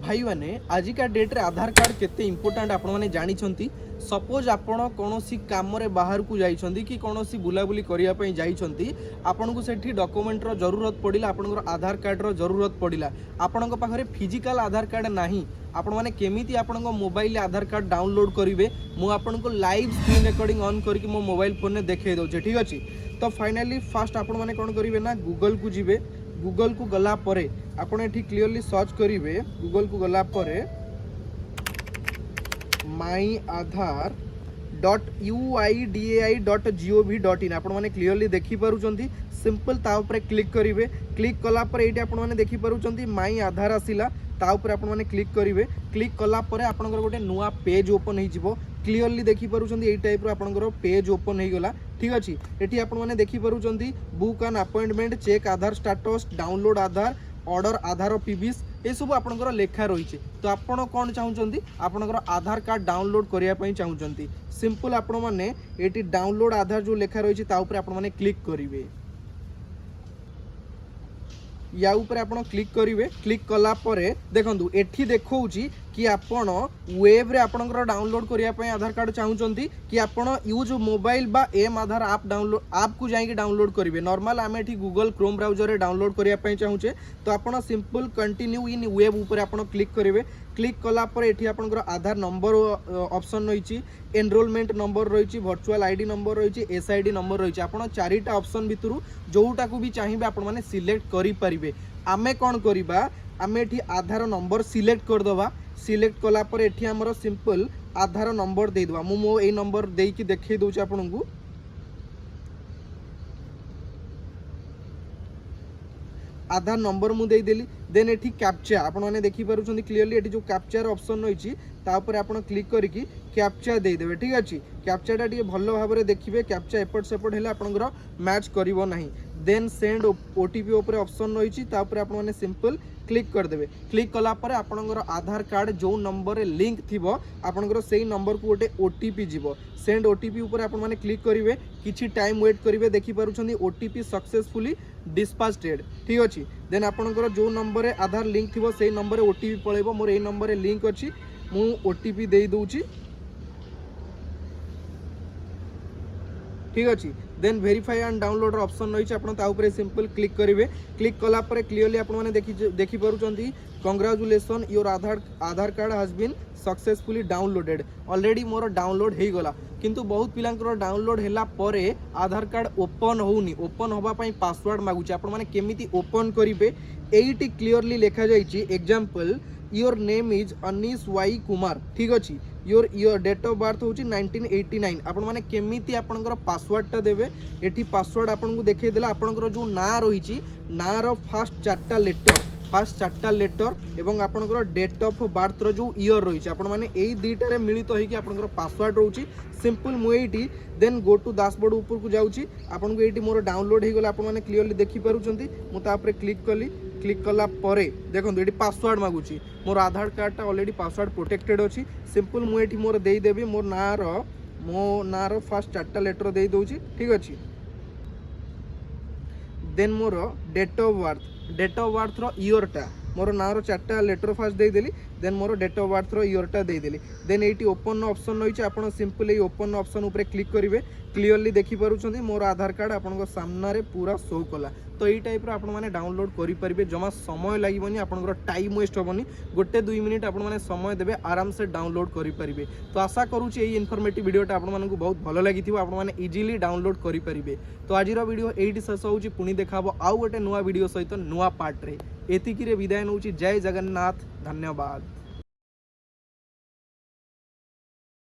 भाई मैंने आजिका डेट्रे आधार कार्ड केते इंपोर्टाट आपण मैंने जानी सपोज आपण कौन कम बाहर को जाइछंती कि कौन बुलाबुली करने जाइछंती आपन को सेठी डॉक्यूमेंट जरूरत पड़ा आपण आधार कार्ड जरूरत पड़ा आपण पाखे फिजिकल आधार कार्ड नाही आपण मैंने केमिति आपण मोबाइल आधार कार्ड डाउनलोड करेंगे मुझे लाइव स्क्रीन रिकॉर्डिंग ऑन करके मो मोबाइल फोन में देखे दौचे ठीक अच्छे। तो फाइनाली फास्ट आपण मैंने कौन करेंगे ना गूगल को जीवे गूगल को गला परे आपण एठी क्लियरली सर्च करेंगे गूगल को गला परे myAadhar.uidai.gov.in आपण माने क्लियरली देखि पारुचंती सिंपल ता ऊपर क्लिक करेंगे क्लिक कला पर एठी आपण माने देखि पारुचंती माई आधार आसिला ता ऊपर आपण माने क्लिक करेंगे क्लिक कला पर आपनकर गोटे नुआ पेज ओपन हो जिवो क्लियरली देखि पारुचंती एई टाइप रो आपनकर पेज ओपन हो गला ठीक अछि। एठी आपण माने देखि पारुचंती book an appointment check Aadhaar status download Aadhaar order Aadhaar PVC ये सब आपनकर लेखा रही। तो आपण कौन चाहूँगी आपनकर आधार कार्ड डाउनलोड करने चाहूँगी सिंपल आपण माने एटी डाउनलोड आधार जो लेखा रही आपण माने क्लिक करेंगे या ऊपर आपण क्लिक करेंगे क्लिक कला परे देखंतु एठी देखौची कि आपण वेब रे आपनकर डाउनलोड करने आधार कार्ड चाहूँगी कि आपण यूज मोबाइल बा एम आधार आप डाउनलोड आप को जाइए डाउनलोड करेंगे नॉर्मल आम एठी गूगल क्रोम ब्राउजर रे डाउनलोड करने चाहूँचे। तो आपण सिंपल कंटिन्यू इन वेब ऊपर आपण क्लिक करेंगे क्लिक कला पर एठी आपनकर आधार नंबर ऑप्शन रही एनरोलमेंट नंबर रही वर्चुअल आईडी नंबर रही एसआईडी नंबर रही आपन चारिटा ऑप्शन भितरु जोटा को भी चाहिए आपण माने सिलेक्ट करि परिबे। आमे कोन करिबा आमे एठी आधार नंबर सिलेक्ट कर दवा सिलेक्ट कला पर एठी हमर सिंपल आधार नंबर दे दवा मो ए नंबर दे कि देखै दउछ आपन को आधार नंबर मु देली देन एठी कैप्चा आपण माने देखि पारुछंती क्लियरली एठी जो कैप्चार ऑप्शन रही ता ऊपर आपण क्लिक करिकि कैप्चा दे देबे ठीक अछि। कैप्चाटा टिके भलो भाबरे देखिबे कैप्चा एपट सेपट हेले आपनकर मैच करिवो नाही देन सेंड ओटीपी ऊपर ऑप्शन रही ता ऊपर आपण माने सिंपल क्लिक कर देबे क्लिक कला पर आपनकर आधार कार्ड जो नंबर रे लिंक थिबो आपनकर सेही नंबर को गोटे ओटीपी जीवो सेंड ओटीपी ऊपर आपण माने क्लिक करिवे किछि टाइम वेट करिवे देखि पारुछंती ओटीपी सक्सेसफुली डिस्पैच्ड ठीक अछि। देन आपनकर जो नंबर रे आधार लिंक थिबो सेही नंबर रे ओटीपी पळेबो मोर एही नंबर रे लिंक अछि मु ओटीपी देई दउची ठीक अच्छे। Then verify and download option रही है सिंपल क्लिक करेंगे क्लिक कला पर क्लियरली आप देखि पारुचंती congratulation your Aadhaar card has been successfully downloaded already मोर डाउनलोड हो गला किंतु बहुत पिलांकर डाउनलोड हैला परे आधार कार्ड ओपन होनी ओपन होबा पई पासवर्ड मागुची आपण माने केमिति ओपन करिवे एटी क्लियरली लिखा जाइछि example your name is Anish Y Kumar ठीक अच्छे योर डेट ऑफ बर्थ हूँ 1989 आपण माने केमिति आपनकर पासवर्डटा देबे एठी पासवर्ड आपन को देखै देला आपनकर जो ना रही ना रो फर्स्ट चारटा लेटर एवं आपनकर डेट ऑफ बर्थ रो जो ईयर रही आपण माने एई दुईटारे मिलित होइकि आपनकर पासवर्ड रहउची सिंपल मुएटी देन गो टू डैशबोर्ड ऊपर को जाउची आपन को एटी मोर डाउनलोड हो गला आपण माने क्लियरली देखि पारुचंती मु ता ऊपर क्लिक कली क्लिक कला परे देखो ये पासवर्ड मागुची मोर आधार कार्डटा ऑलरेडी पासवर्ड प्रोटेक्टेड अच्छी सिंपल मुझे मोर देदेवी मोर नार फास्ट चार्टा लेटर दे दूची ठीक अच्छे। देन मोर डेट ऑफ बर्थ रो ईयरटा मोर नार चार्टा लेटर फास्ट देदेली देन मोर डेट ऑफ बर्थ रो ईयरटा देदेली देन एटी ओपन ऑप्शन रही है सिंपल ये ओपन ऑप्शन ऊपर क्लिक करेंगे क्लियरली देखि पारुछंती मोर आधार कार्ड आपन सामने पूरा शो कला। तो यही टाइप रो आपण माने डाउनलोड करि परिबे जमा समय लागिबनी आपनकर टाइम वेस्ट होबनी गोटे 2 मिनिट आपण माने समय देबे आराम से डाउनलोड करि परिबे। तो आशा करूची एई इन्फॉर्मेटिव वीडियोटा आपण मानकु बहुत भलो लागिथिबो आपण माने इजीली डाउनलोड करि परिबे। तो आजिरो वीडियो एइटी शेष होउची पुनी देखाबो आउ गोटे नुवा वीडियो सहित नुवा पार्ट रे एतिकी रे विदाय नउची जय जगन्नाथ धन्यवाद।